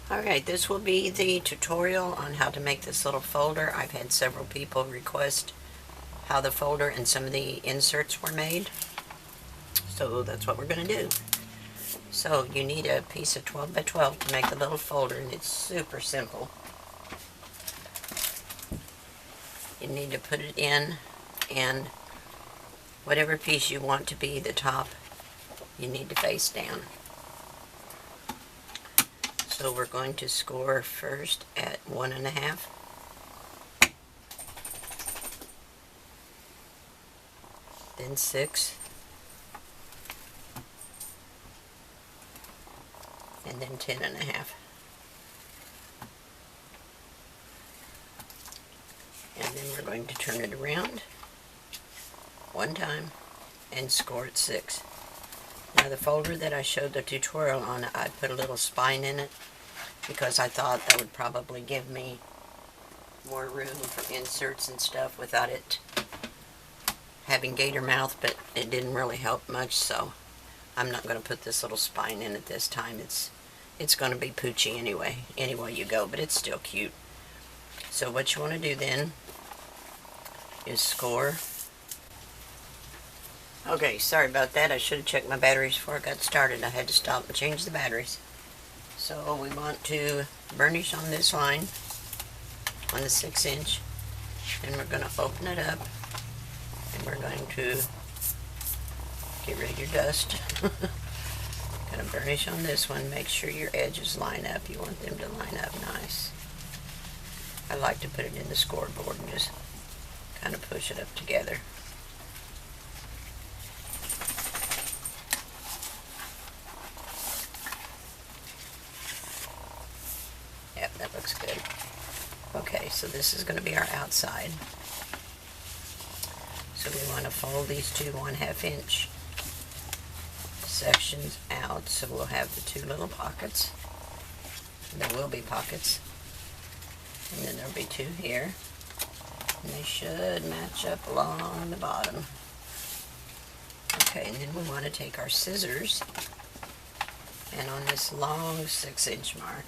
Alright, this will be the tutorial on how to make this little folder. I've had several people request how the folder and some of the inserts were made. So that's what we're going to do. So you need a piece of 12 by 12 to make the little folder, and it's super simple. You need to put it in, and whatever piece you want to be the top, you need to face down. So we're going to score first at 1.5. Then 6. And then 10.5. And then we're going to turn it around one time and score at 6. Now the folder that I showed the tutorial on, I put a little spine in it because I thought that would probably give me more room for inserts and stuff without it having gator mouth, but it didn't really help much, so I'm not going to put this little spine in it this time. It's going to be poochy anyway you go, but it's still cute. So what you want to do then is score. Okay, sorry about that. I should have checked my batteries before I got started. I had to stop and change the batteries. So we want to burnish on this line on the 6-inch, and we're going to open it up, and we're going to get rid of your dust. Going to burnish on this one. Make sure your edges line up. You want them to line up nice. I like to put it in the scoreboard and just kind of push it up together. Yep, that looks good. Okay, so this is going to be our outside. So we want to fold these two 1/2 inch sections out, so we'll have the two little pockets. There will be pockets. And then there'll be two here. And they should match up along the bottom. Okay, and then we want to take our scissors, and on this long 6-inch mark,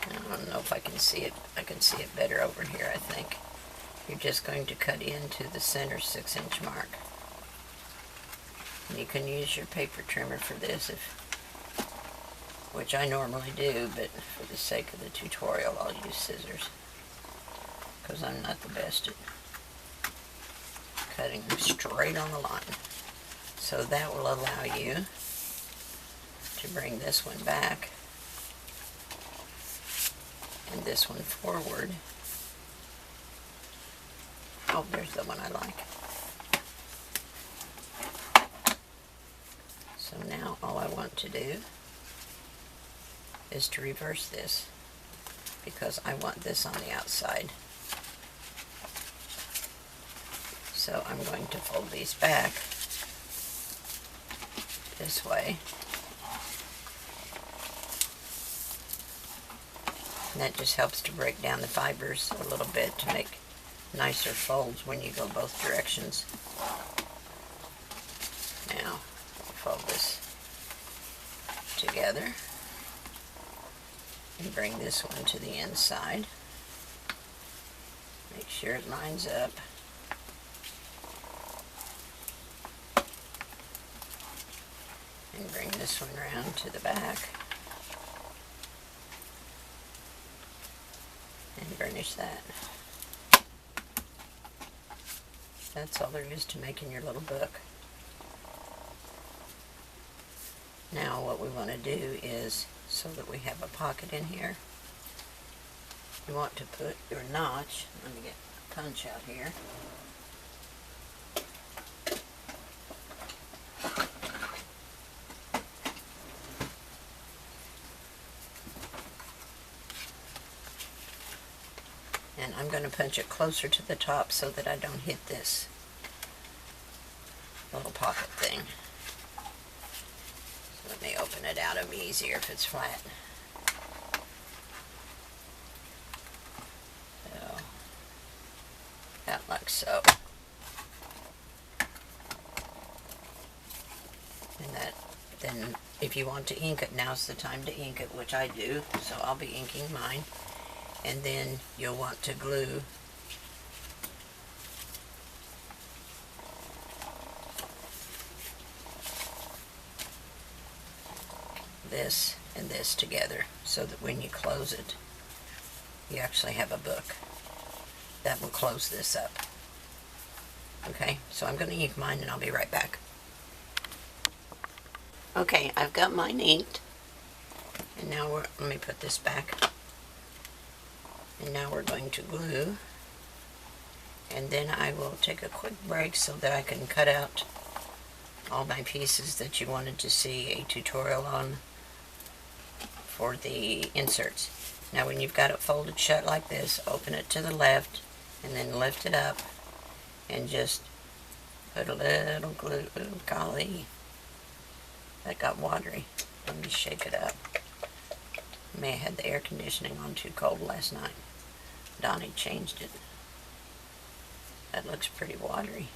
I don't know if I can see it. I can see it better over here, I think. You're just going to cut into the center 6-inch mark. And you can use your paper trimmer for this, which I normally do, but for the sake of the tutorial, I'll use scissors, because I'm not the best at cutting straight on the line. So that will allow you to bring this one back and this one forward. Oh, there's the one I like. So now all I want to do is to reverse this, because I want this on the outside. So I'm going to fold these back this way. And that just helps to break down the fibers a little bit to make nicer folds when you go both directions. Now, fold this together and bring this one to the inside. Make sure it lines up. And bring this one around to the back. And burnish that. That's all there is to making your little book. Now what we want to do is, so that we have a pocket in here, you want to put your notch, let me get a punch out here, and I'm going to punch it closer to the top so that I don't hit this little pocket thing. So let me open it out. It'll be easier if it's flat. So, about like so. And then if you want to ink it, now's the time to ink it, which I do, so I'll be inking mine. And then you'll want to glue this and this together so that when you close it, you actually have a book that will close this up. Okay, so I'm going to ink mine and I'll be right back. Okay, I've got mine inked, and now let me put this back. And now we're going to glue, and then I will take a quick break so that I can cut out all my pieces that you wanted to see a tutorial on for the inserts. Now when you've got it folded shut like this, open it to the left and then lift it up and just put a little glue. Ooh, golly, that got watery. Let me shake it up. May have had the air conditioning on too cold last night. Donnie changed it. That looks pretty watery.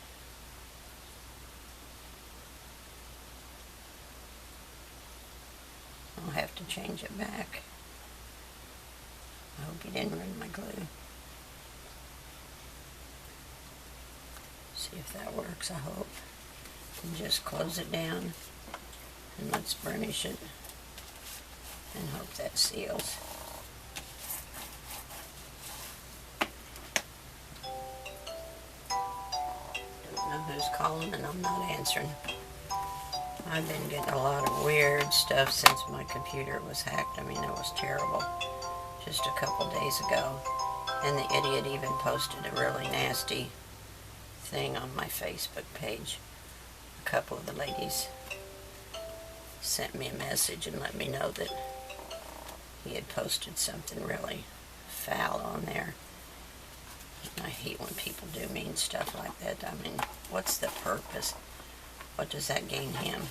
I'll have to change it back. I hope you didn't ruin my glue. See if that works, I hope. And just close it down and let's burnish it and hope that seals. Don't know who's calling and I'm not answering. I've been getting a lot of weird stuff since my computer was hacked. I mean, it was terrible just a couple days ago. And the idiot even posted a really nasty thing on my Facebook page. A couple of the ladies sent me a message and let me know that he had posted something really foul on there. And I hate when people do mean stuff like that. I mean, what's the purpose? What does that gain him?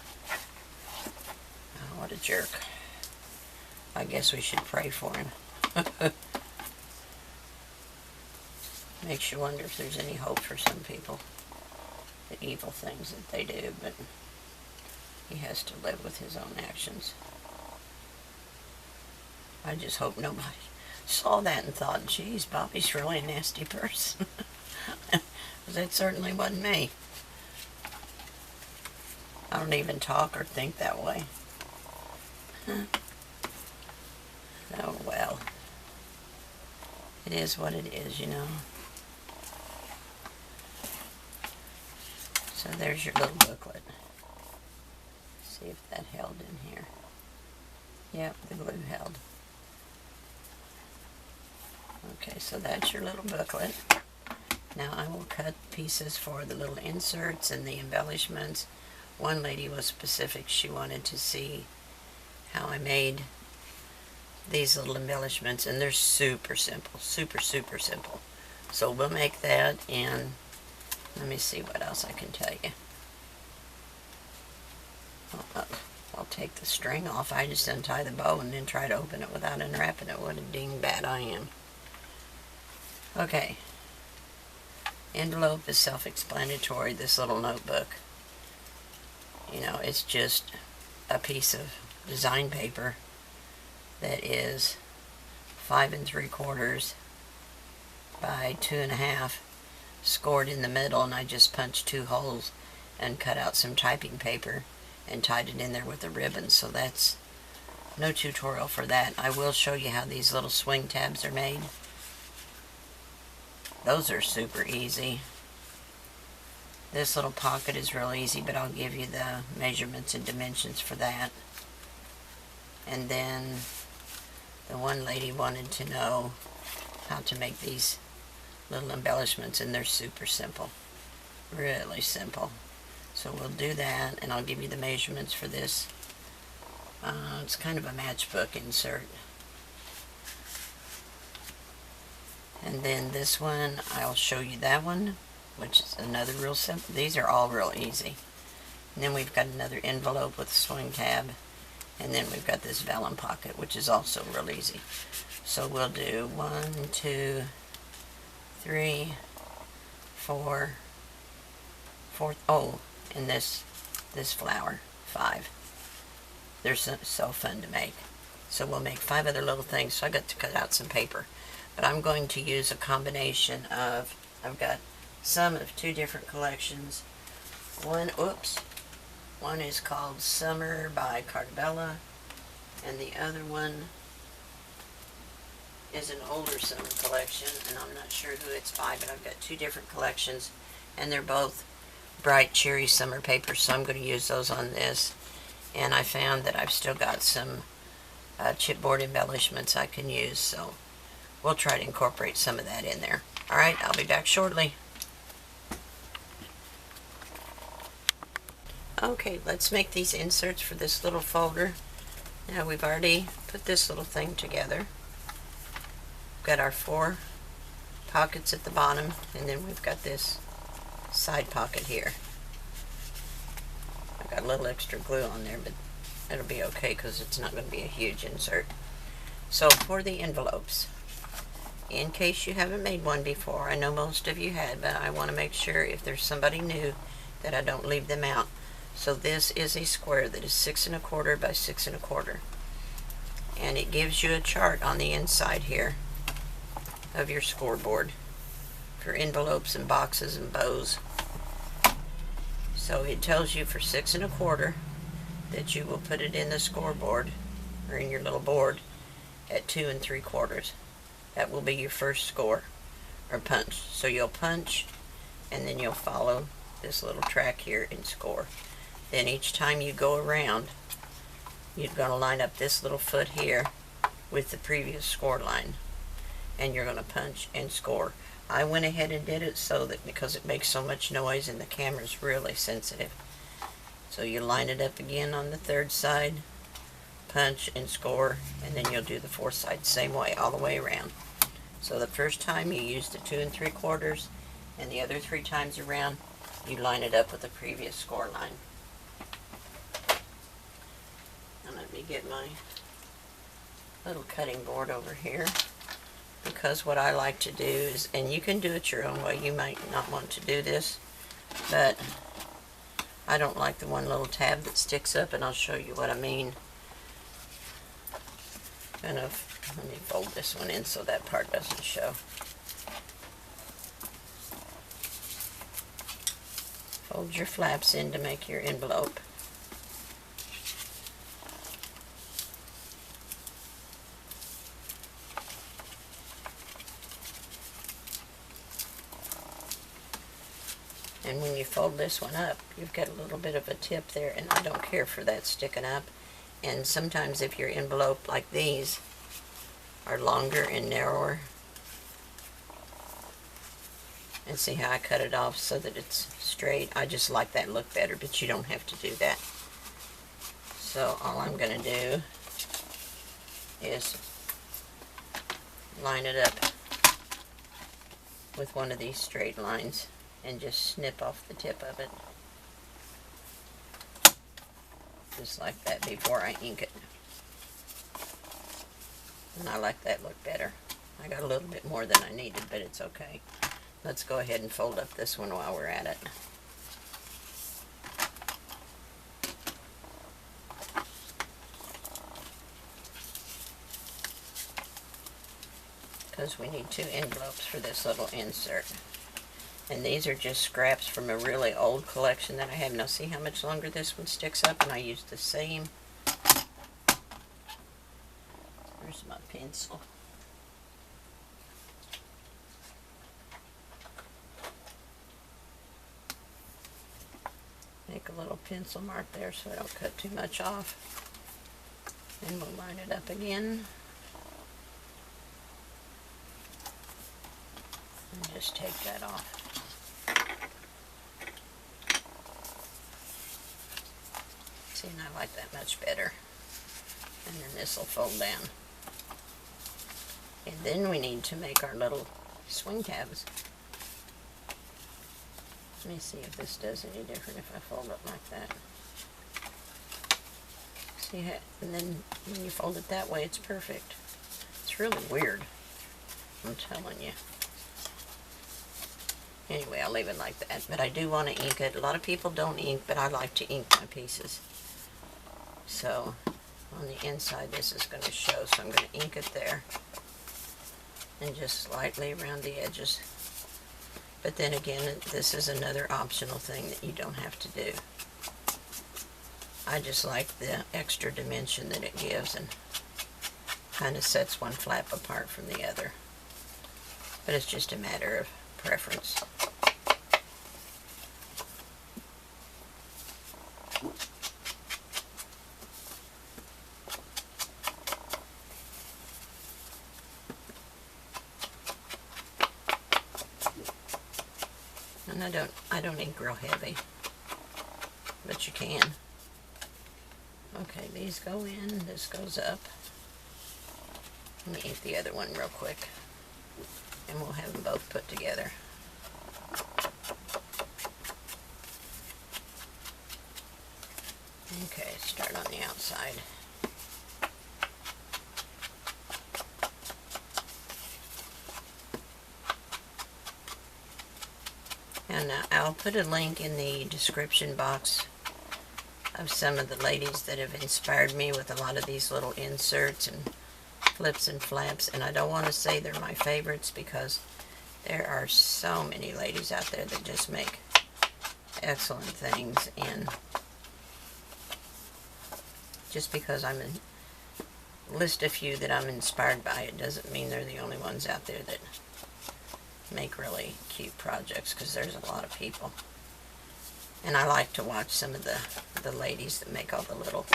Oh, what a jerk. I guess we should pray for him. Makes you wonder if there's any hope for some people. The evil things that they do, but he has to live with his own actions. I just hope nobody saw that and thought, geez, Bobby's really a nasty person. Because it certainly wasn't me. I don't even talk or think that way. Oh well. It is what it is, you know. So there's your little booklet. See if that held in here. Yep, the glue held. Okay, so that's your little booklet. Now I will cut pieces for the little inserts and the embellishments. One lady was specific. She wanted to see how I made these little embellishments, and they're super simple. Super, super simple. So we'll make that, and let me see what else I can tell you. I'll take the string off. I just untie the bow and then try to open it without unwrapping it. What a dingbat I am. Okay. Envelope is self-explanatory, this little notebook. You know, it's just a piece of design paper that is 5 3/4 by 2 1/2, scored in the middle, and I just punched 2 holes and cut out some typing paper and tied it in there with a ribbon. So that's no tutorial for that. I will show you how these little swing tabs are made. Those are super easy. This little pocket is real easy, but I'll give you the measurements and dimensions for that. And then the one lady wanted to know how to make these little embellishments, and they're super simple. Really simple. So we'll do that, and I'll give you the measurements for this. It's kind of a matchbook insert. And then this one, I'll show you that one, which is another real simple. These are all real easy. And then we've got another envelope with a swing tab. And then we've got this vellum pocket, which is also real easy. So we'll do 1, 2, 3, 4, 4, oh, and this flower, 5. They're so fun to make. So we'll make 5 other little things. So I got to cut out some paper. But I'm going to use a combination of, I've got some of 2 different collections. One is called Summer by Cartabella, and the other one is an older summer collection, and I'm not sure who it's by, but I've got 2 different collections, and they're both bright cherry summer papers, so I'm going to use those on this. And I found that I've still got some chipboard embellishments I can use, so we'll try to incorporate some of that in there. Alright, I'll be back shortly. Okay, let's make these inserts for this little folder. Now we've already put this little thing together. We've got our 4 pockets at the bottom, and then we've got this side pocket here. I've got a little extra glue on there, but it'll be okay because it's not going to be a huge insert. So for the envelopes, in case you haven't made one before, I know most of you had, but I want to make sure if there's somebody new that I don't leave them out. So this is a square that is 6 1/4 by 6 1/4, and it gives you a chart on the inside here of your scoreboard for envelopes and boxes and bows. So it tells you for 6 1/4 that you will put it in the scoreboard or in your little board at 2 3/4. That will be your first score or punch. So you'll punch, and then you'll follow this little track here and score. Then each time you go around, you're going to line up this little foot here with the previous score line, and you're going to punch and score. I went ahead and did it so that because it makes so much noise and the camera's really sensitive. So you line it up again on the 3rd side, punch and score, and then you'll do the 4th side same way all the way around. So the first time you use the 2 3/4, and the other 3 times around you line it up with the previous score line. Now let me get my little cutting board over here, because what I like to do is, and you can do it your own way, you might not want to do this, but I don't like the one little tab that sticks up, and I'll show you what I mean. Let me fold this one in so that part doesn't show. Fold your flaps in to make your envelope. And when you fold this one up, you've got a little bit of a tip there, and I don't care for that sticking up. And sometimes if your envelope like these are longer and narrower, and see how I cut it off so that it's straight, I just like that look better, but you don't have to do that. So all I'm going to do is line it up with one of these straight lines and just snip off the tip of it, just like that, before I ink it. And I like that look better. I got a little bit more than I needed, but it's okay. Let's go ahead and fold up this one while we're at it. Because we need 2 envelopes for this little insert. And these are just scraps from a really old collection that I have. Now see how much longer this one sticks up, and I used the same. Where's my pencil? Make a little pencil mark there so I don't cut too much off. And we'll line it up again. And just take that off. See, and I like that much better. And then this will fold down. And then we need to make our little swing tabs. Let me see if this does any different if I fold it like that. See how, and then when you fold it that way, it's perfect. It's really weird, I'm telling you. Anyway, I'll leave it like that. But I do want to ink it. A lot of people don't ink, but I like to ink my pieces. So on the inside this is going to show, so I'm going to ink it there and just slightly around the edges. But then again, this is another optional thing that you don't have to do. I just like the extra dimension that it gives and kind of sets one flap apart from the other. But it's just a matter of preference. And I don't ink real heavy, but you can. Okay, these go in, this goes up. Let me ink the other one real quick, and we'll have them both put together. Okay, start on the outside. And I'll put a link in the description box of some of the ladies that have inspired me with a lot of these little inserts and flips and flaps. And I don't want to say they're my favorites because there are so many ladies out there that just make excellent things. And just because list a few that I'm inspired by, it doesn't mean they're the only ones out there that make really cute projects, because there's a lot of people. And I like to watch some of the ladies that make all the little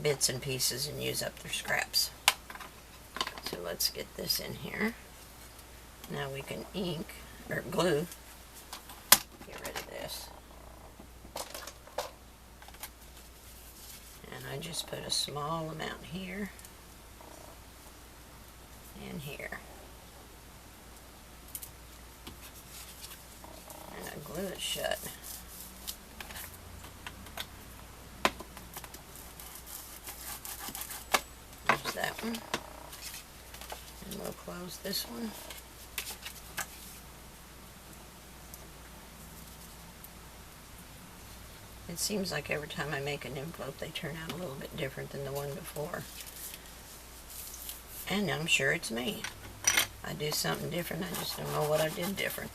bits and pieces and use up their scraps. So let's get this in here. Now we can ink, or glue, get rid of this. And I just put a small amount here and here. And I glue it shut. There's that one. And we'll close this one. It seems like every time I make an envelope they turn out a little bit different than the one before. And I'm sure it's me. I do something different, I just don't know what I did different.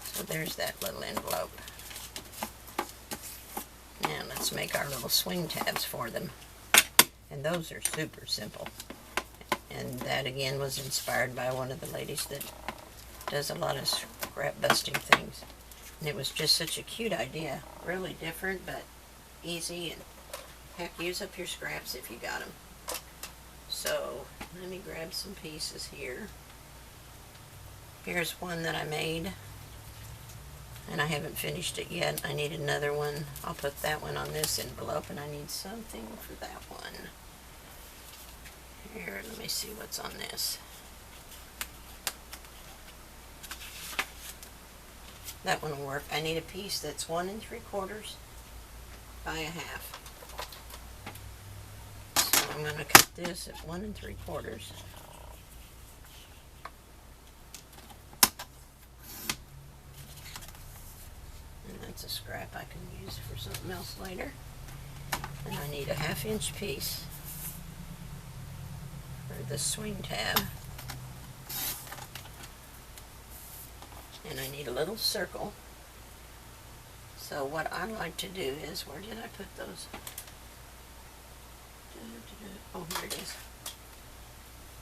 So there's that little envelope. Now let's make our little swing tabs for them. And those are super simple. And that again was inspired by one of the ladies that does a lot of scrap busting things. And it was just such a cute idea. Really different, but easy. And heck, use up your scraps if you got them. So let me grab some pieces here. Here's one that I made, and I haven't finished it yet. I need another one. I'll put that one on this envelope, and I need something for that one. Here, let me see what's on this. That one will work. I need a piece that's 1 3/4 by 1/2. So I'm going to cut this at 1 3/4. And that's a scrap I can use for something else later. And I need a 1/2 inch piece for the swing tab. And I need a little circle. So what I like to do is, where did I put those? Oh, here it is.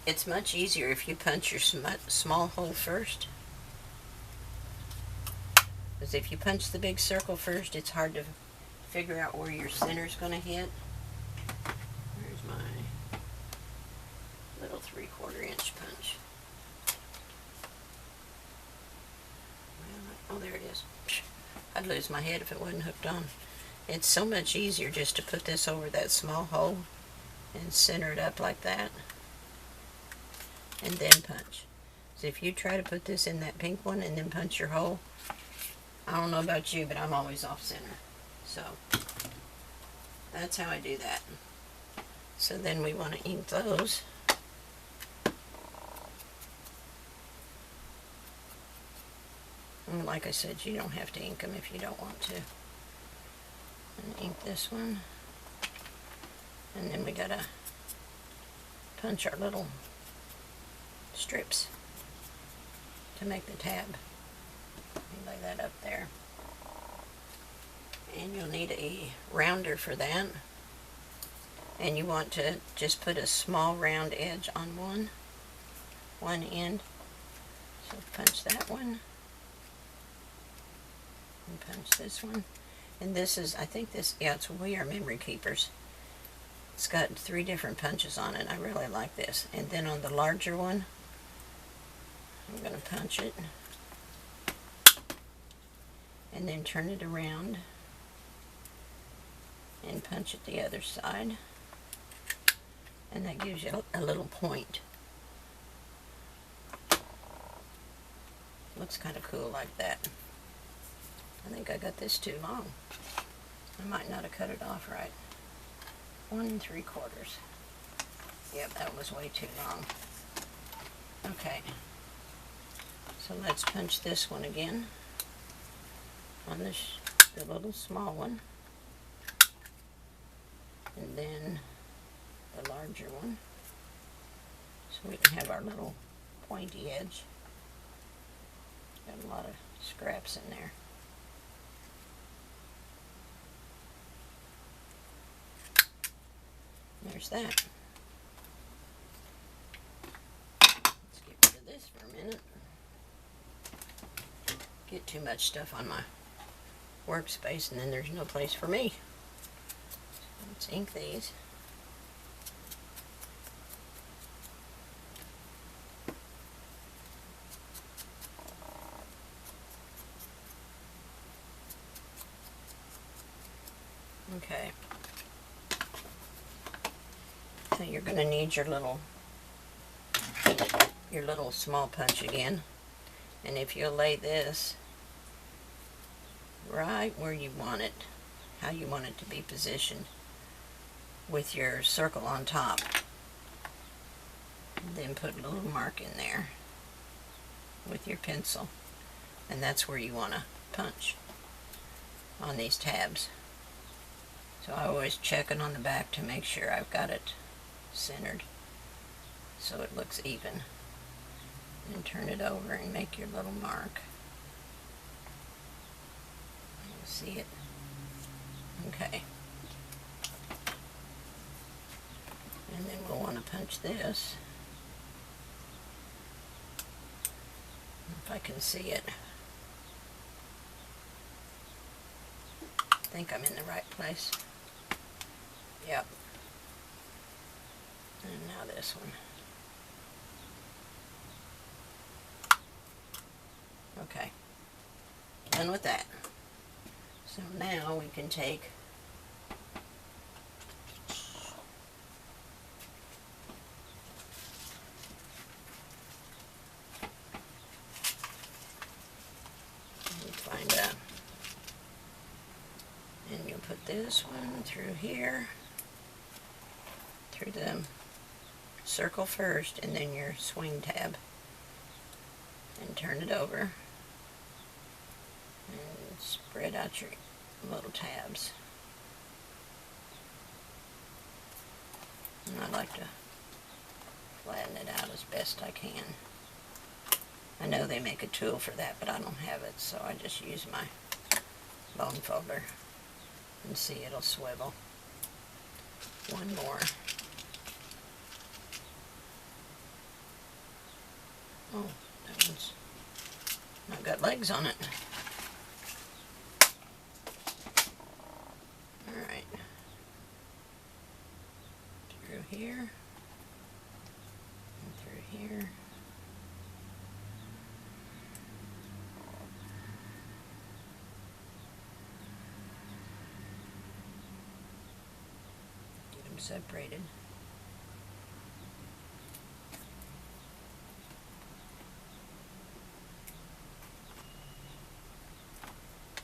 It's much easier if you punch your small hole first. Because if you punch the big circle first, it's hard to figure out where your center's going to hit. Where's my little 3/4 inch punch? Oh, there it is. I'd lose my head if it wasn't hooked on. It's so much easier just to put this over that small hole and center it up like that, and then punch. So if you try to put this in that pink one and then punch your hole, I don't know about you, but I'm always off center. So that's how I do that. So then we want to ink those. And like I said, you don't have to ink them if you don't want to. And ink this one. And then we gotta punch our little strips to make the tab. You lay that up there. And you'll need a rounder for that. And you want to just put a small round edge on one end. So punch that one. And punch this one. And this is, I think this, yeah, it's We Are Memory Keepers. It's got 3 different punches on it. I really like this. And then on the larger one, I'm going to punch it. And then turn it around. And punch it the other side. And that gives you a little point. Looks kind of cool like that. I think I got this too long. I might not have cut it off right. 1 3/4. Yep, that was way too long. Okay. So let's punch this one again on the little small one. And then the larger one. So we can have our little pointy edge. Got a lot of scraps in there. There's that. Let's get rid of this for a minute. Get too much stuff on my workspace and then there's no place for me. So let's ink these. Okay. So you're going to need your little small punch again. And if you'll lay this right where you want it, how you want it to be positioned, with your circle on top, then put a little mark in there with your pencil. And that's where you want to punch on these tabs. So I always check it on the back to make sure I've got it centered so it looks even. And turn it over and make your little mark. You see it? Okay. And then we'll want to punch this. If I can see it. I think I'm in the right place. Yep. And now this one. Okay. Done with that. So now we can take and you'll put this one through here, through the circle first, and then your swing tab, and turn it over and spread out your little tabs. And I like to flatten it out as best I can. I know they make a tool for that, but I don't have it, so I just use my bone folder. And see, it'll swivel. One more. Oh, that one's not got legs on it. Alright. Through here. And through here. Get them separated.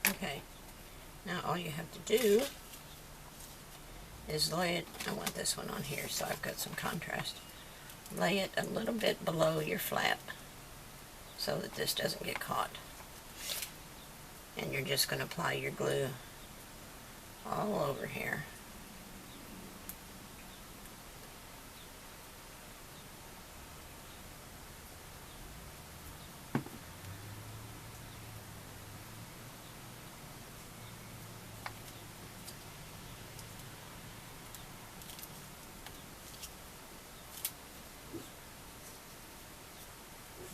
Okay, now all you have to do is lay it, I want this one on here so I've got some contrast. Lay it a little bit below your flap so that this doesn't get caught. And you're just going to apply your glue all over here.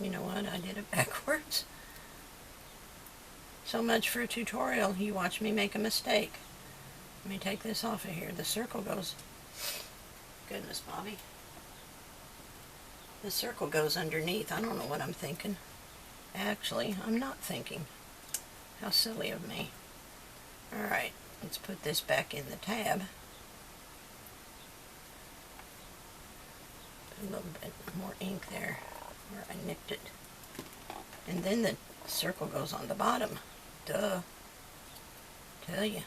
You know what? I did it backwards. So much for a tutorial. You watch me make a mistake. Let me take this off of here. The circle goes... Goodness, Bobby. The circle goes underneath. I don't know what I'm thinking. Actually, I'm not thinking. How silly of me. Alright, let's put this back in the tab. Put a little bit more ink there where I nicked it. And then the circle goes on the bottom. Duh. Tell you.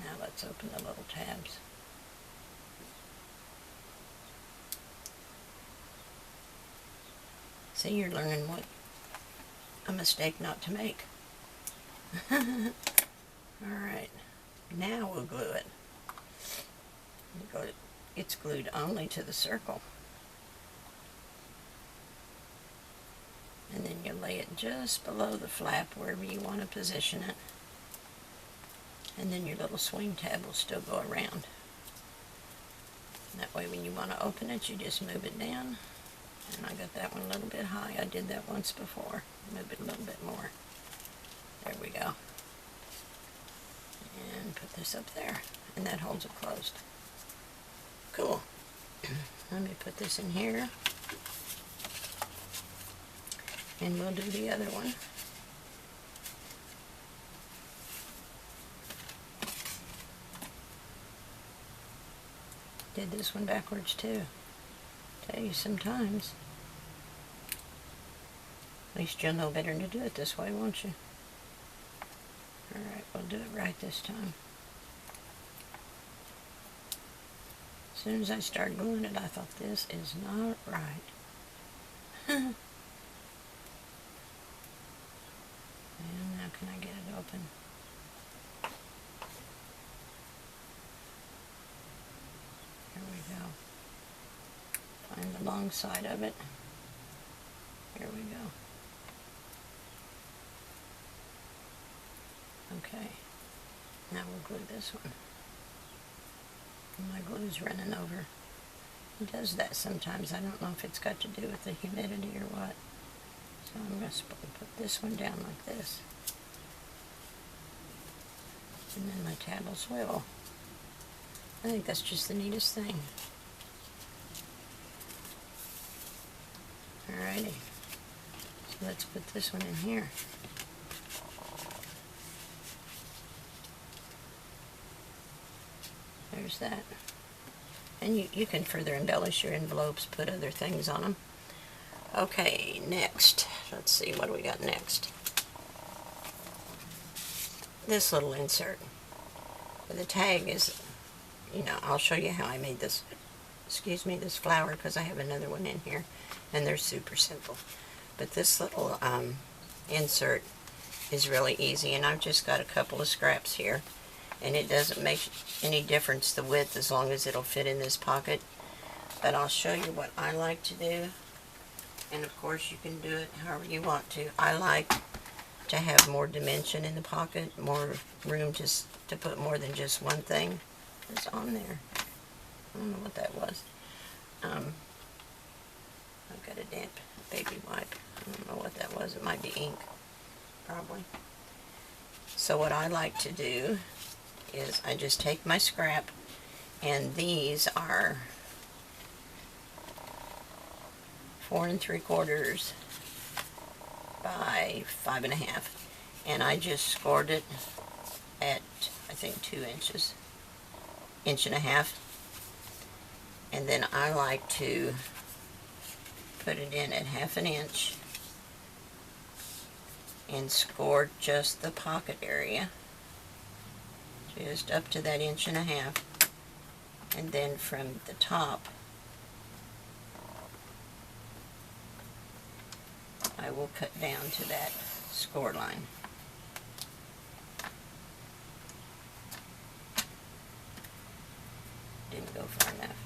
Now let's open the little tabs. See, you're learning what a mistake not to make. Alright, now we'll glue it. It's glued only to the circle. And then you lay it just below the flap wherever you want to position it. And then your little swing tab will still go around. That way when you want to open it, you just move it down. And I got that one a little bit high. I did that once before. Move it a little bit more. There we go. And put this up there. And that holds it closed. Cool. Let me put this in here. And we'll do the other one. Did this one backwards too. Tell you sometimes. At least you'll know better than to do it this way, won't you? Alright, we'll do it right this time. As soon as I started gluing it, I thought, this is not right. And now can I get it open? Here we go. Find the long side of it. Here we go. Okay. Now we'll glue this one. My glue's running over. It does that sometimes. I don't know if it's got to do with the humidity or what. So I'm going to put this one down like this. And then my tab will swivel. I think that's just the neatest thing. Alrighty. So let's put this one in here. There's that. And you can further embellish your envelopes, put other things on them. Okay, next. Let's see, what do we got next? This little insert. The tag is, you know, I'll show you how I made this, excuse me, this flower, because I have another one in here, and they're super simple. But this little insert is really easy, and I've just got a couple of scraps here. And it doesn't make any difference the width as long as it'll fit in this pocket. But I'll show you what I like to do. And of course you can do it however you want to. I like to have more dimension in the pocket, more room to put more than just one thing. It's on there. I don't know what that was. I've got a damp baby wipe. I don't know what that was. It might be ink, probably. So what I like to do is I just take my scrap, and these are 4 3/4 by 5 1/2, and I just scored it at I think 2 inches, 1.5 inches, and then I like to put it in at 1/2 inch and score just the pocket area. Just up to that 1.5 inches, and then from the top I will cut down to that score line. Didn't go far enough.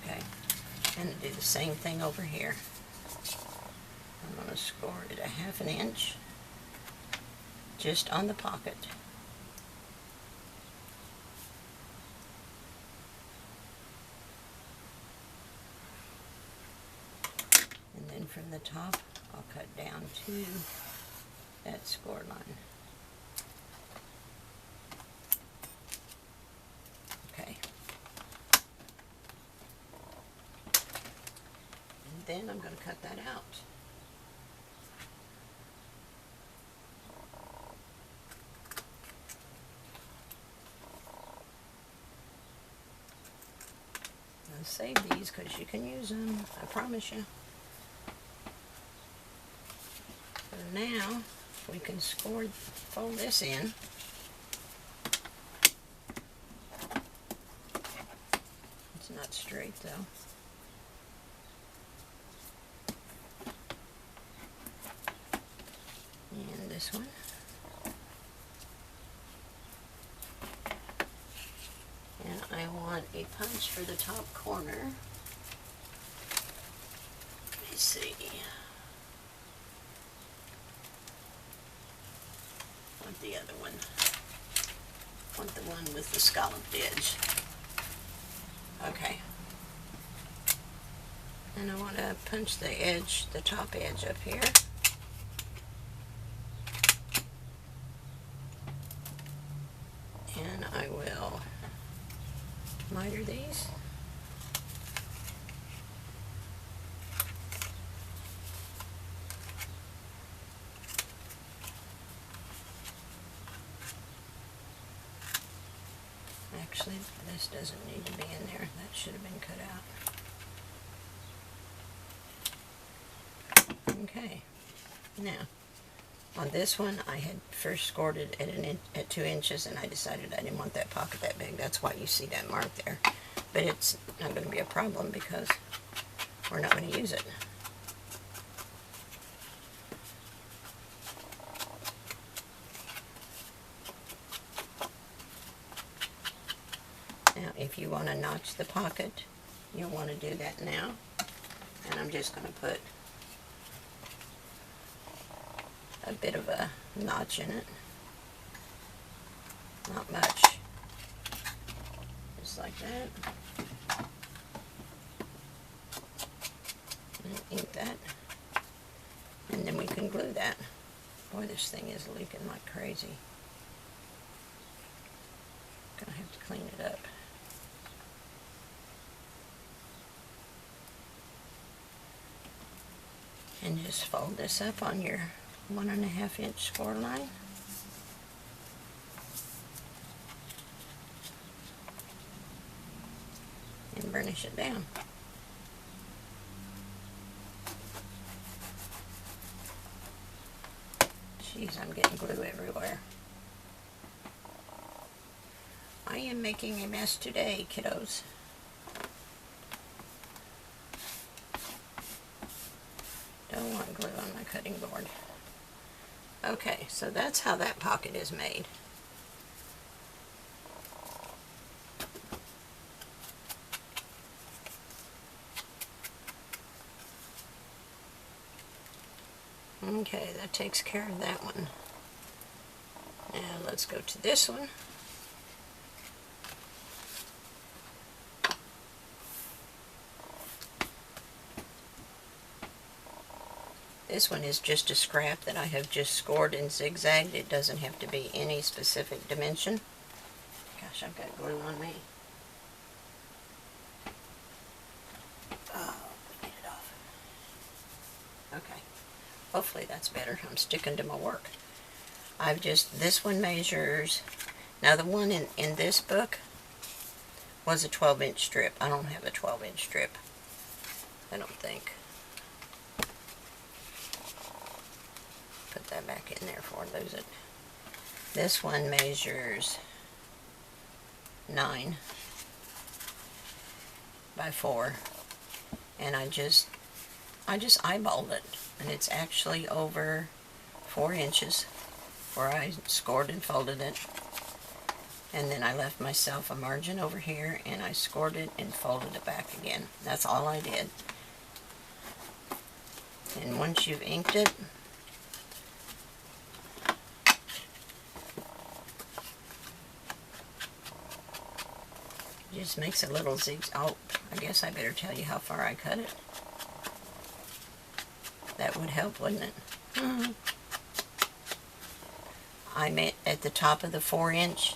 Okay. And do the same thing over here. I'm going to score it at 1/2 inch just on the pocket. from the top, I'll cut down to that score line. Okay. And then I'm going to cut that out. I'll save these because you can use them, I promise you. So now we can fold this in. It's not straight though. And this one. And I want a punch for the top corner. Let me see. I want the other one. I want the one with the scalloped edge. Okay. And I want to punch the edge, the top edge up here. And I will miter these. Actually, this doesn't need to be in there. That should have been cut out. Okay. Now, on this one, I had first scored it at 2 inches, and I decided I didn't want that pocket that big. That's why you see that mark there. But it's not going to be a problem because we're not going to use it. Now, if you want to notch the pocket, you'll want to do that now. And I'm just going to put a bit of a notch in it. Not much. Just like that. And ink that. And then we can glue that. Boy, this thing is leaking like crazy. Gonna have to clean it up. And just fold this up on your 1.5 inch score line. And burnish it down. Jeez, I'm getting glue everywhere. I am making a mess today, kiddos. Don't want glue on my cutting board. Okay, so that's how that pocket is made. Okay, that takes care of that one. Now let's go to this one. This one is just a scrap that I have just scored and zigzagged. It doesn't have to be any specific dimension. Gosh, I've got glue on me. Oh, get it off. Okay. Hopefully that's better. I'm sticking to my work. This one measures, now the one in this book was a 12-inch strip. I don't have a 12-inch strip. I don't think. Put that back in there before I lose it. This one measures 9 by 4, and I just eyeballed it, and it's actually over 4 inches where I scored and folded it, and then I left myself a margin over here and I scored it and folded it back again. That's all I did. And once you've inked it, just makes a little zigzag. Oh, I guess I better tell you how far I cut it. That would help, wouldn't it? I'm at the top of the 4-inch.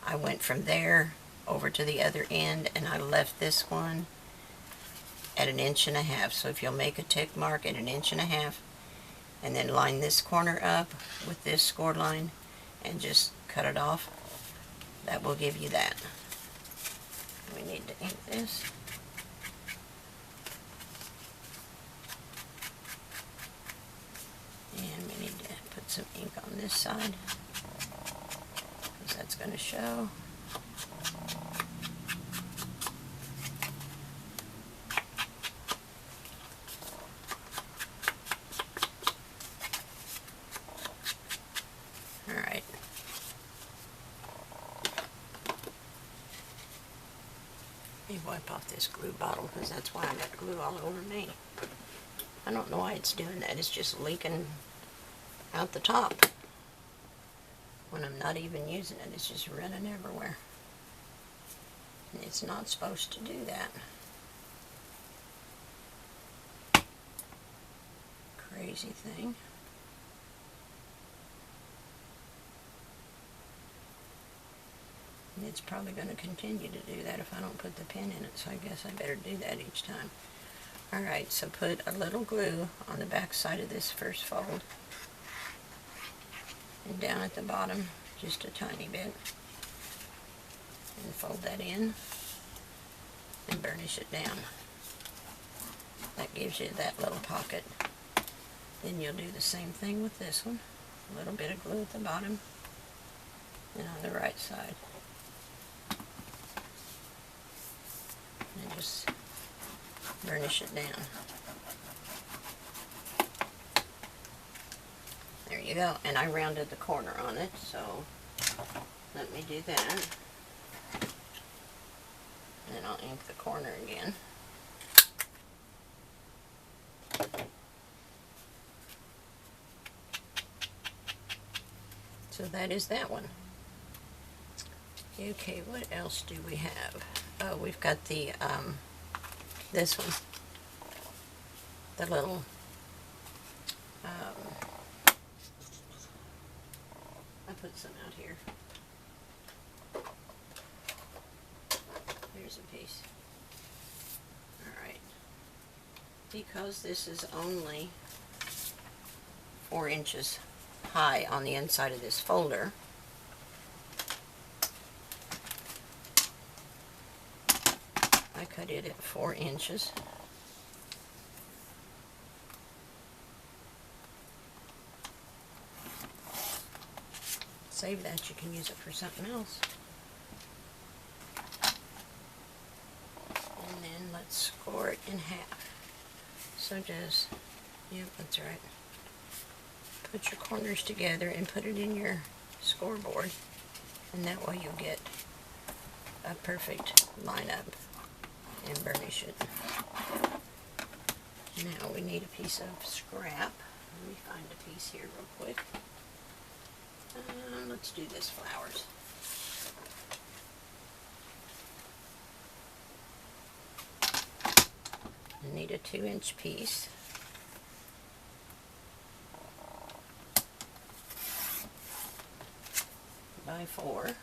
I went from there over to the other end, and I left this one at 1.5 inches. So if you'll make a tick mark at 1.5 inches, and then line this corner up with this score line and just cut it off, that will give you that. We need to ink this. And we need to put some ink on this side, because that's going to show. Alright. Let me wipe off this glue bottle, because that's why I got glue all over me. I don't know why it's doing that. It's just leaking out the top when I'm not even using it. It's just running everywhere, and it's not supposed to do that. Crazy thing. And it's probably going to continue to do that if I don't put the pin in it, so I guess I better do that each time. Alright, so put a little glue on the back side of this first fold, and down at the bottom just a tiny bit, and fold that in and burnish it down. That gives you that little pocket. Then you'll do the same thing with this one. A little bit of glue at the bottom and on the right side, and just burnish it down. There you go. And I rounded the corner on it, so let me do that. And then I'll ink the corner again. So that is that one. Okay, what else do we have? Oh, we've got the this one, the little I put some out here. There's a piece. Alright. Because this is only 4 inches high on the inside of this folder, I cut it at 4 inches. Save that, you can use it for something else. And then let's score it in half. So just, yep, that's right. Put your corners together and put it in your scoreboard, and that way you'll get a perfect lineup, and burnish it. Now we need a piece of scrap. Let me find a piece here real quick. Let's do this flowers. I need a 2-inch piece. By 4.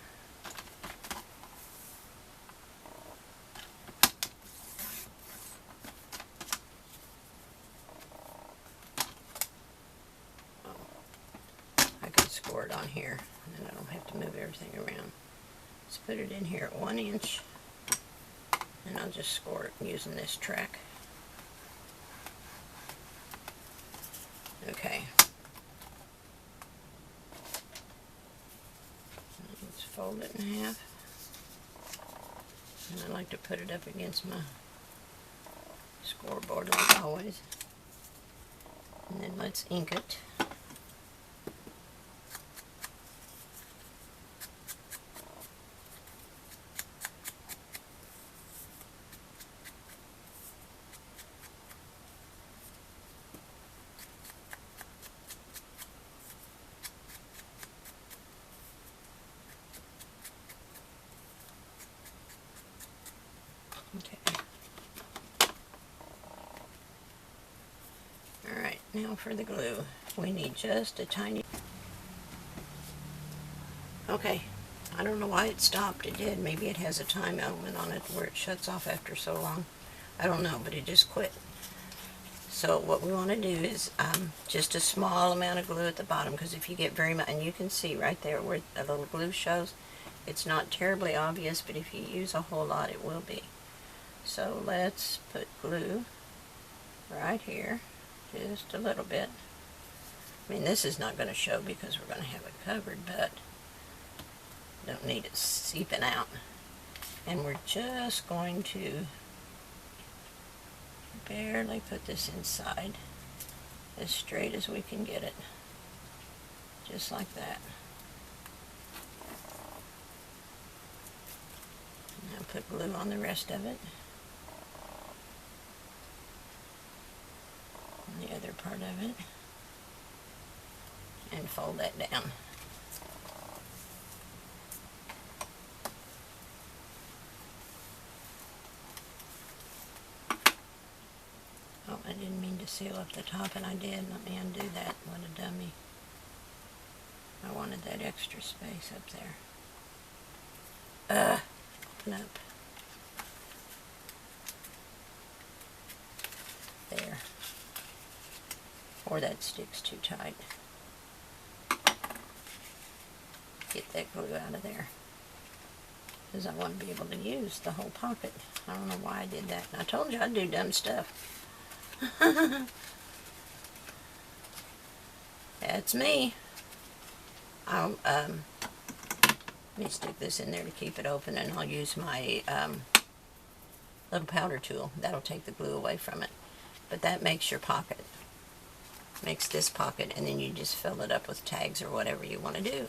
Score it on here, and then I don't have to move everything around. Let's put it in here at 1 inch, and I'll just score it using this track. Okay. Let's fold it in half, and I like to put it up against my scoreboard like always, and then let's ink it. Okay. Now for the glue. We need just a tiny... Okay, I don't know why it stopped. It did. Maybe it has a time element on it where it shuts off after so long. I don't know, but it just quit. So what we want to do is just a small amount of glue at the bottom, because if you get very much, and you can see right there where a little glue shows, it's not terribly obvious, but if you use a whole lot, it will be. So let's put glue right here, just a little bit. I mean, this is not going to show because we're going to have it covered, but don't need it seeping out. And we're just going to barely put this inside as straight as we can get it, just like that. Now put glue on the rest of it, on the other part of it, and fold that down. Oh, I didn't mean to seal up the top, and I did. Let me undo that. What a dummy. I wanted that extra space up there. Open up. There. Or that sticks too tight. Get that glue out of there, because I want to be able to use the whole pocket. I don't know why I did that. I told you I'd do dumb stuff. That's me. I'll let me stick this in there to keep it open, and I'll use my little powder tool. That'll take the glue away from it. But that makes your pocket. Makes this pocket, and then you just fill it up with tags or whatever you want to do.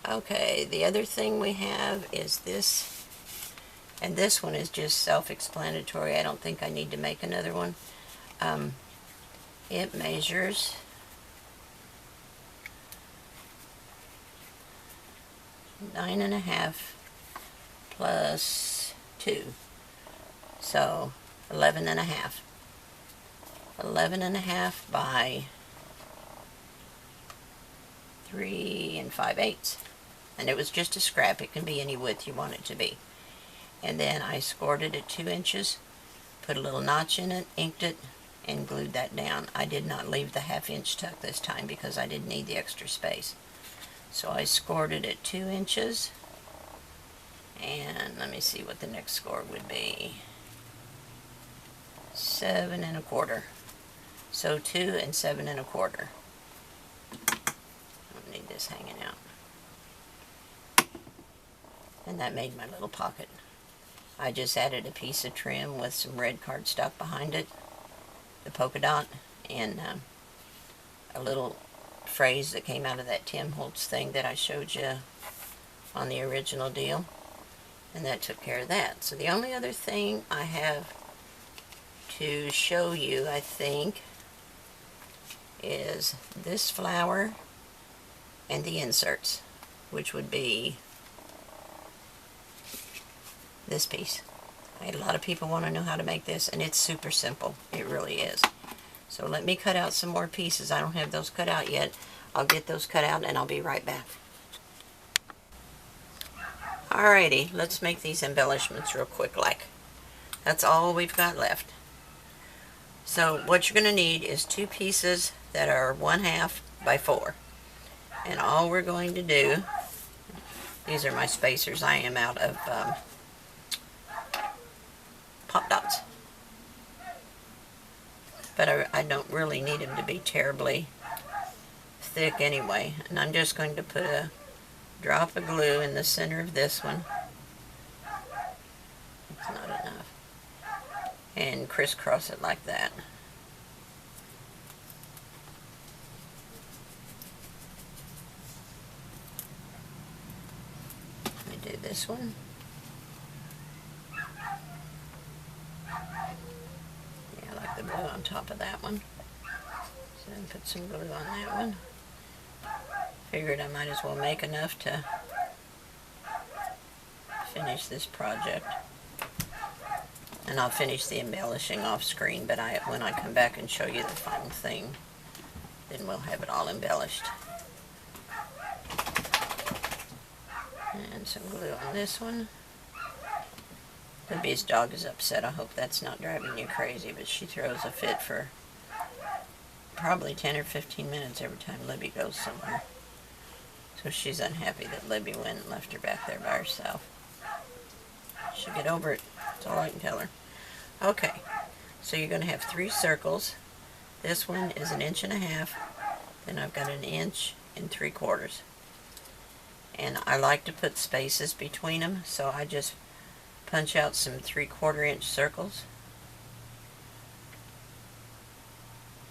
Okay, the other thing we have is this, and this one is just self-explanatory. I don't think I need to make another one. It measures 9.5 plus 2, so 11.5. 11.5 by 3 5/8, and it was just a scrap. It can be any width you want it to be. And then I scored it at 2 inches, put a little notch in it, inked it, and glued that down. I did not leave the 1/2 inch tuck this time because I didn't need the extra space. So I scored it at 2 inches, and let me see what the next score would be. 7 1/4. So 2 and 7 1/4. I don't need this hanging out. And that made my little pocket. I just added a piece of trim with some red cardstock behind it, the polka dot, and a little phrase that came out of that Tim Holtz thing that I showed you on the original deal, and that took care of that. So the only other thing I have to show you, I think, is this flower and the inserts, which would be this piece. A lot of people want to know how to make this, and it's super simple. It really is. So let me cut out some more pieces. I don't have those cut out yet. I'll get those cut out and I'll be right back. Alrighty, let's make these embellishments real quick like. That's all we've got left. So what you're going to need is 2 pieces that are 1/2 by 4. And all we're going to do, these are my spacers. I am out of pop dots. But I don't really need them to be terribly thick anyway. And I'm just going to put a drop of glue in the center of this one. It's not enough. And crisscross it like that. Let me do this one. Yeah, I like the glue on top of that one. So then put some glue on that one. Figured I might as well make enough to finish this project. And I'll finish the embellishing off screen, but when I come back and show you the final thing, then we'll have it all embellished. And some glue on this one. Libby's dog is upset. I hope that's not driving you crazy, but she throws a fit for probably 10 or 15 minutes every time Libby goes somewhere. So she's unhappy that Libby went and left her back there by herself. She'll get over it. That's all I can tell her. Okay, so you're going to have 3 circles. This one is 1.5 inches. Then I've got 1 3/4 inches. And I like to put spaces between them, so I just punch out some 3/4 inch circles.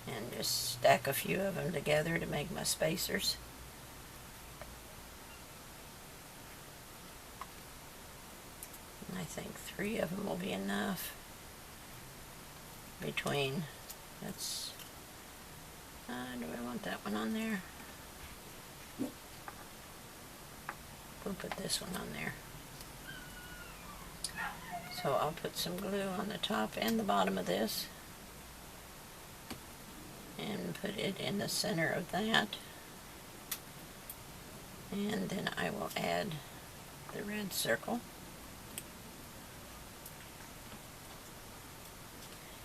And just stack a few of them together to make my spacers. And I think 3 of them will be enough. Between, that's, do I want that one on there? We'll put this one on there. So I'll put some glue on the top and the bottom of this and put it in the center of that. And then I will add the red circle.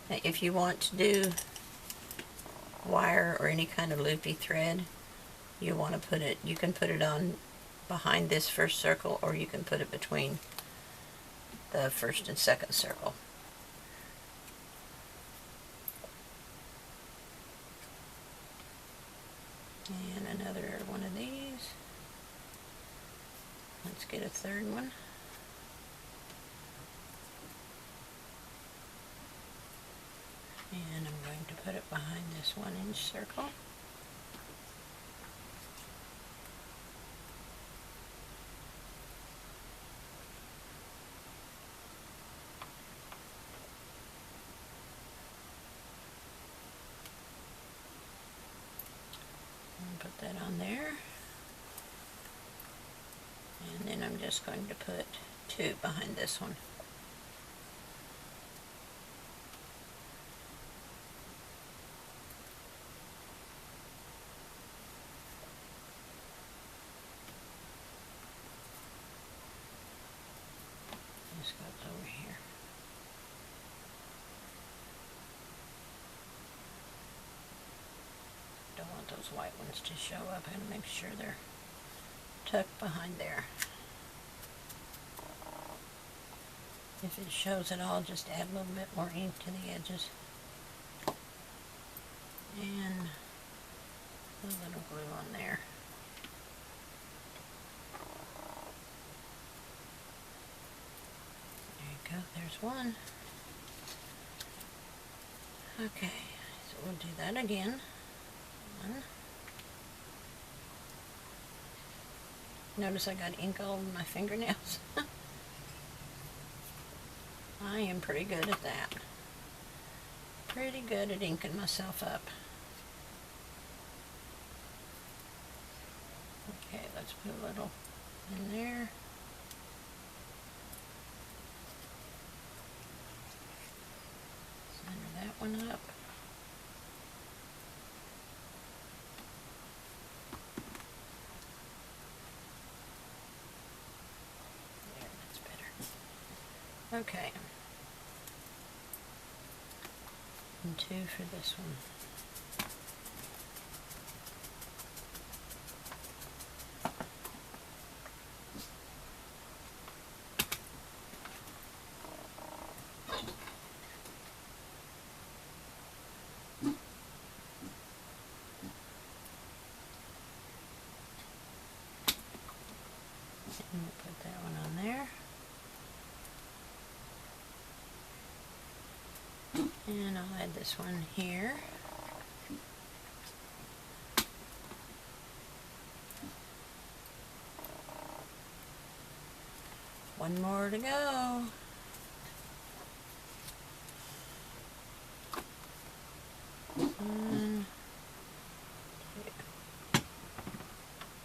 Now, if you want to do wire or any kind of loopy thread, you want to put it, you can put it on behind this first circle, or you can put it between the first and second circle. And another one of these. Let's get a third one. And I'm going to put it behind this 1-inch circle. And put that on there. And then I'm just going to put 2 behind this one. This goes over here. Don't want those white ones to show up. I gotta make sure they're tucked behind there. If it shows at all, just add a little bit more ink to the edges. And a little glue on there. There you go, there's one. Okay, so we'll do that again. One. Notice I got ink all over my fingernails. I am pretty good at that. Pretty good at inking myself up. Okay, let's put a little in there. Center that one up. There, that's better. Okay. And 2 for this one. And we'll put that one on there. And I'll add this one here. One more to go. One,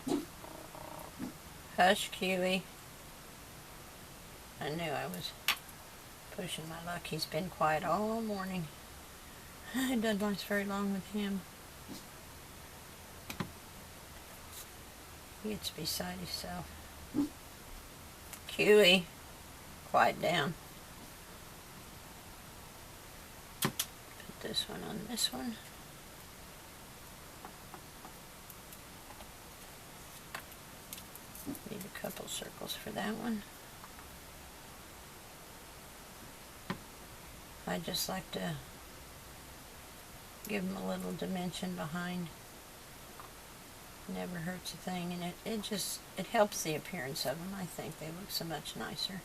2. Hush, Kiwi. I knew I was pushing my luck. He's been quiet all morning. It doesn't last very long with him. He gets beside himself. Huey, quiet down. Put this one on this one. Need a couple circles for that one. I just like to give them a little dimension behind. Never hurts a thing, and it helps the appearance of them. I think they look so much nicer.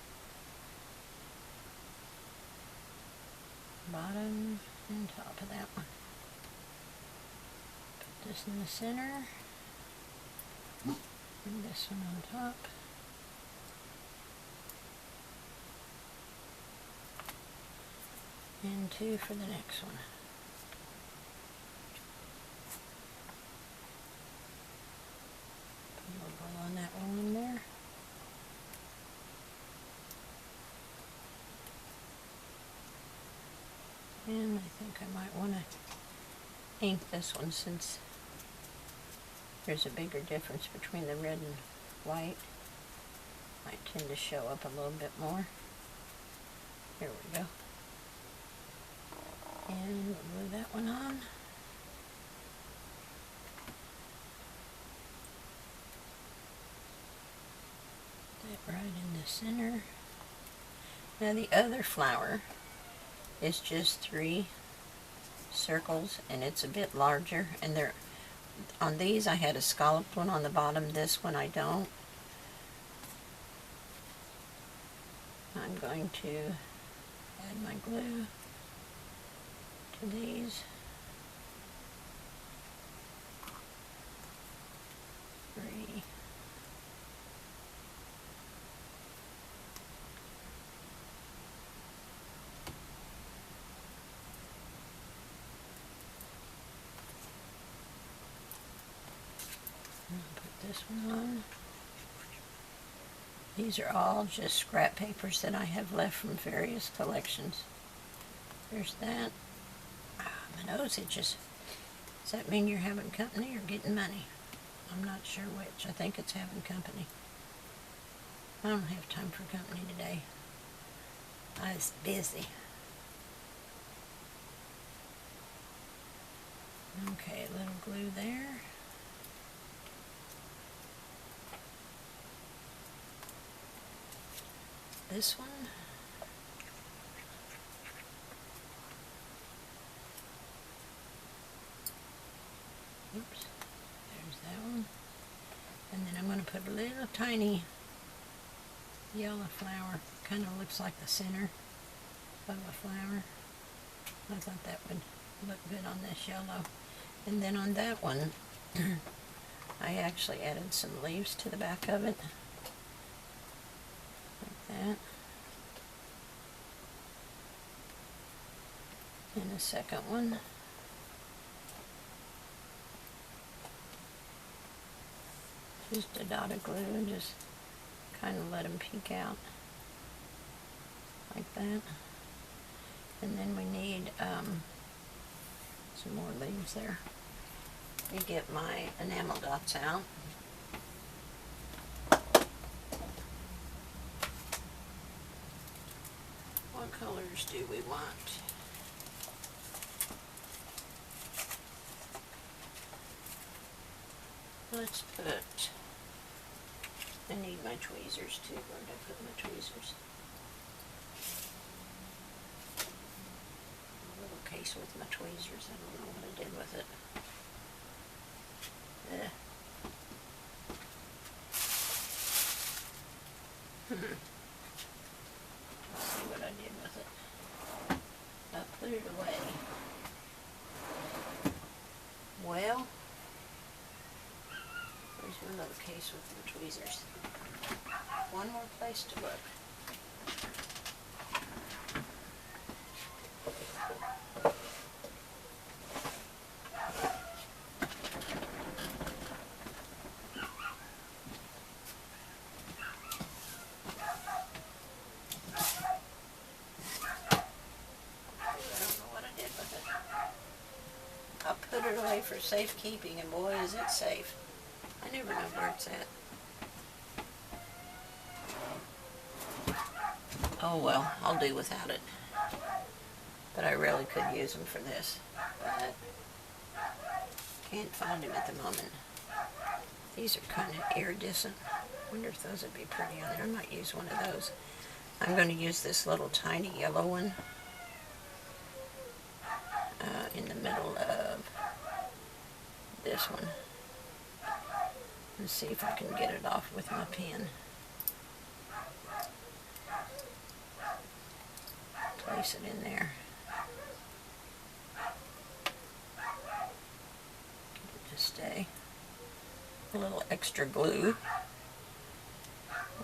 Bottom and top of that one. Put this in the center, and this one on top. And two for the next one. Put a little glue on that one in there. And I think I might want to ink this one since there's a bigger difference between the red and white. Might tend to show up a little bit more. Here we go. And we'll glue that one on. That right in the center. Now the other flower is just 3 circles, and it's a bit larger, and they're on these I had a scalloped one on the bottom. This one I don't. I'm going to add my glue to these. 3. I'll put this one on. These are all just scrap papers that I have left from various collections. There's that. My nose itches. Does that mean you're having company or getting money? I'm not sure which. I think it's having company. I don't have time for company today. I was busy. Okay, a little glue there. This one. Oops, there's that one. And then I'm going to put a little tiny yellow flower. Kind of looks like the center of a flower. I thought that would look good on this yellow. And then on that one, I actually added some leaves to the back of it. Like that. And the second one. Just a dot of glue and just kind of let them peek out like that. And then we need some more leaves there. You get my enamel dots out. What colors do we want? Let's put, I need my tweezers too. Where did I put my tweezers? A little case with my tweezers. I don't know what I did with it. Let's see what I did with it. I put it away. Well, there's another case with the tweezers. One more place to look. put it away for safekeeping, and boy, is it safe. I never know where it's at. Oh well, I'll do without it. But I really could use them for this. But can't find them at the moment. These are kind of iridescent. Wonder if those would be pretty on there. I might use one of those. I'm going to use this little tiny yellow one in the middle of this one. Let's see if I can get it off with my pen. Place it in there. Get it to stay. A little extra glue.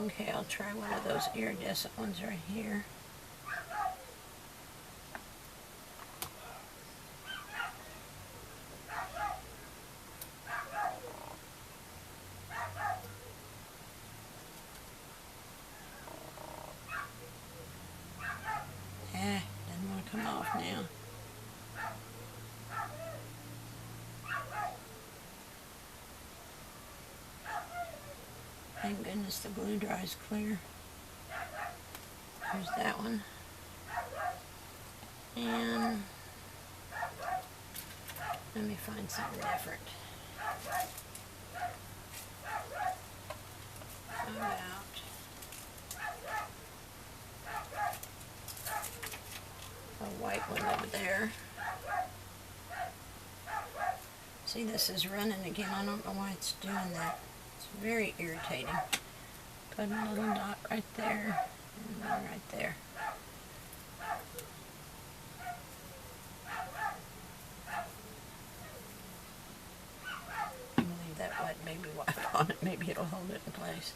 Okay, I'll try one of those iridescent ones right here. Doesn't want to come off now. Thank goodness the glue dries clear. There's that one. And let me find something different. How about a white one over there? See, this is running again. I don't know why it's doing that. It's very irritating. Put a little dot right there and one right there. Leave that wet baby wipe on it. Maybe it'll hold it in place.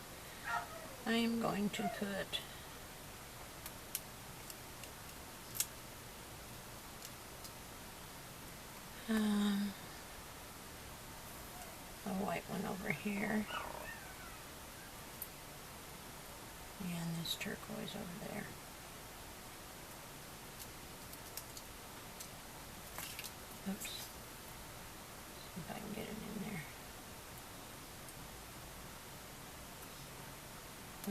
I am going to put a white one over here, and this turquoise over there. Oops. See if I can get it in there.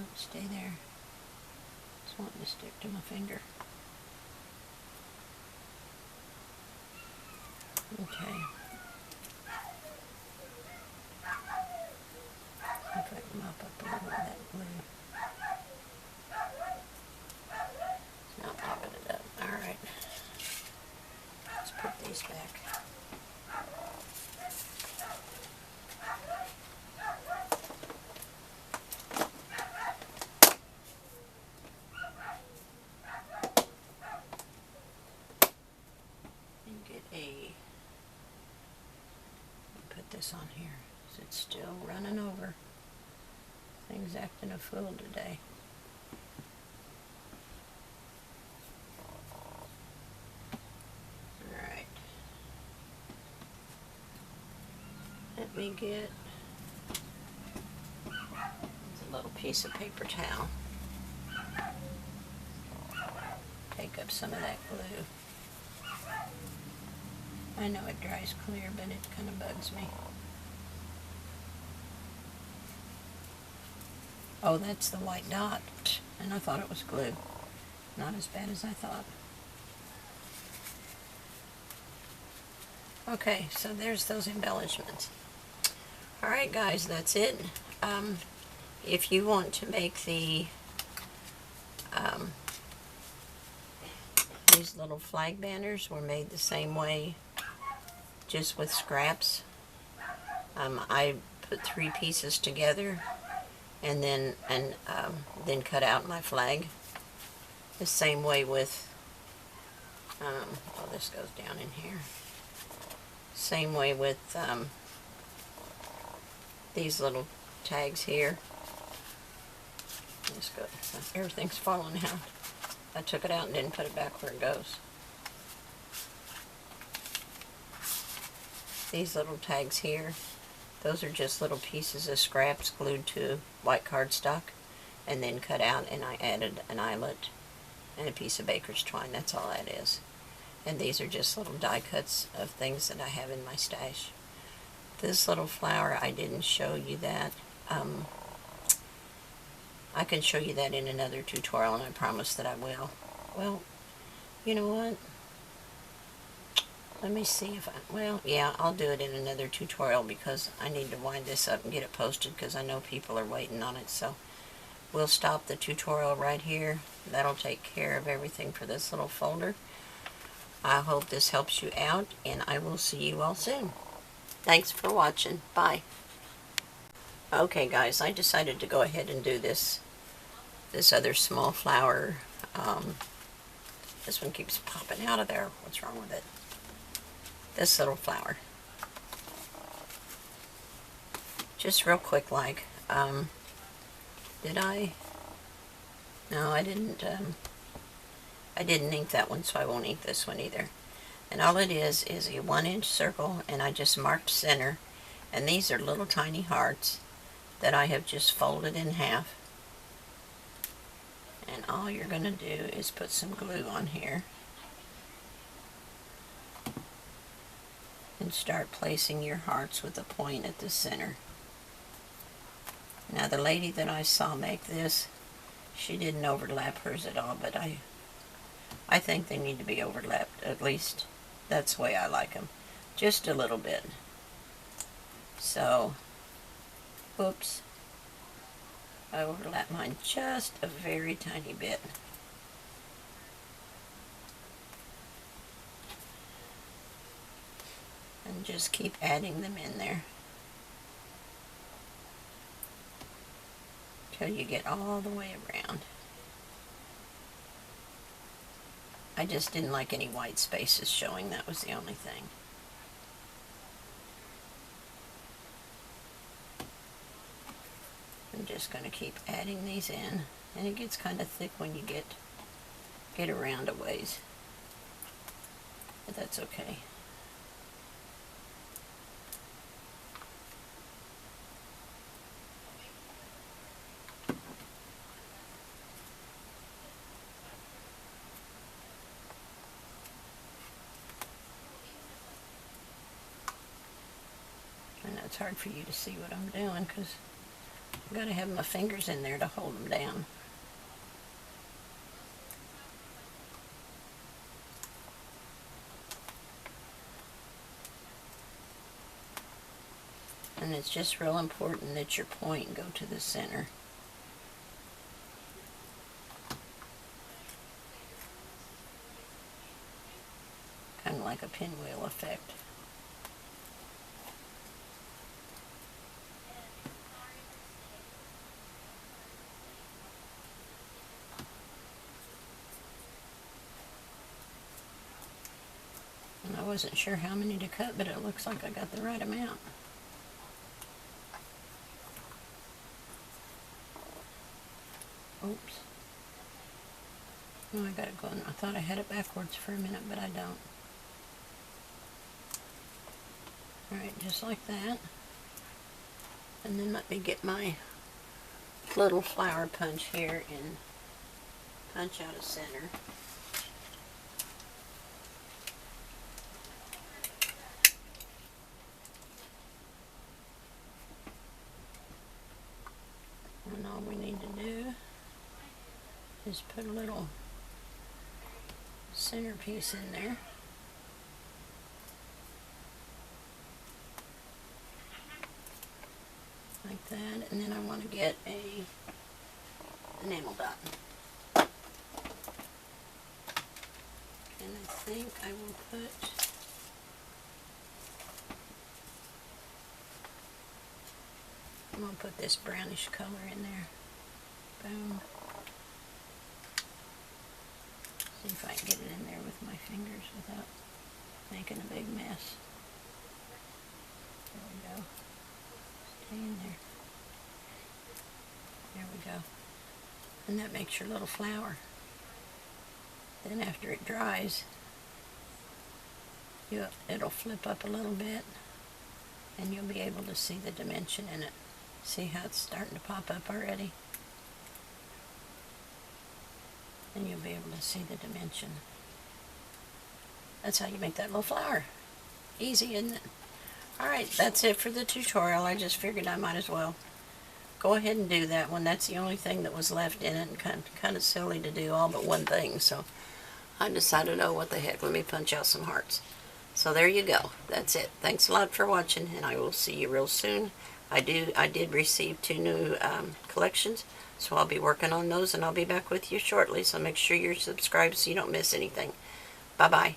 Oops, stay there. It's wanting to stick to my finger. Okay. If I can mop up a little of that glue. It's not mopping it up. Alright. Let's put these back. And get put this on here. It's still running over. Thing's acting a fool today. Alright. Let me get a little piece of paper towel. Take up some of that glue. I know it dries clear, but it kind of bugs me. Oh, that's the white dot, and I thought it was glue. Not as bad as I thought. Okay, so there's those embellishments. Alright guys, that's it. If you want to make the these little flag banners were made the same way, just with scraps. I put 3 pieces together and then cut out my flag. The same way with well, this goes down in here. Same way with these little tags here. Let's go. Everything's falling out. I took it out and didn't put it back where it goes. These little tags here, those are just little pieces of scraps glued to white cardstock and then cut out, and I added an eyelet and a piece of baker's twine. That's all that is. And these are just little die cuts of things that I have in my stash. This little flower, I didn't show you that. I can show you that in another tutorial, and I promise that I will. Well, you know what? Let me see if well, yeah, I'll do it in another tutorial because I need to wind this up and get it posted because I know people are waiting on it. So we'll stop the tutorial right here. That'll take care of everything for this little folder. I hope this helps you out, and I will see you all soon. Thanks for watching. Bye. Okay, guys, I decided to go ahead and do this other small flower. This one keeps popping out of there. What's wrong with it? This little flower. Just real quick, like, did I? No, I didn't. I didn't ink that one, so I won't ink this one either. And all it is a 1-inch circle, and I just marked center. And these are little tiny hearts that I have just folded in half. And all you're going to do is put some glue on here and start placing your hearts with a point at the center. Now, the lady that I saw make this, she didn't overlap hers at all, but I think they need to be overlapped. At least that's the way I like them. Just a little bit. So, oops. I overlap mine just a very tiny bit. And just keep adding them in there till you get all the way around. I just didn't like any white spaces showing. That was the only thing. I'm just going to keep adding these in, and it gets kind of thick when you get around a ways, but that's okay. I know it's hard for you to see what I'm doing because I've got to have my fingers in there to hold them down. And it's just real important that your point go to the center. Kind of like a pinwheel effect. And I wasn't sure how many to cut, but it looks like I got the right amount. Oops. No, I got it going. I thought I had it backwards for a minute, but I don't. Alright, just like that. And then let me get my little flower punch here and punch out a center. And all we need to do is put a little centerpiece in there. Like that, and then I want to get a enamel dot. And I think I will put I'm going to put this brownish color in there. Boom. See if I can get it in there with my fingers without making a big mess. There we go. Stay in there. There we go. And that makes your little flower. Then after it dries, it'll flip up a little bit and you'll be able to see the dimension in it. See how it's starting to pop up already? And you'll be able to see the dimension. That's how you make that little flower. Easy, isn't it? Alright, that's it for the tutorial. I just figured I might as well go ahead and do that one. That's the only thing that was left in it, and kind of silly to do all but one thing, so I decided, oh, what the heck, let me punch out some hearts. So there you go. That's it. Thanks a lot for watching, and I will see you real soon. I did receive 2 new collections, so I'll be working on those, and I'll be back with you shortly, so make sure you're subscribed so you don't miss anything. Bye-bye.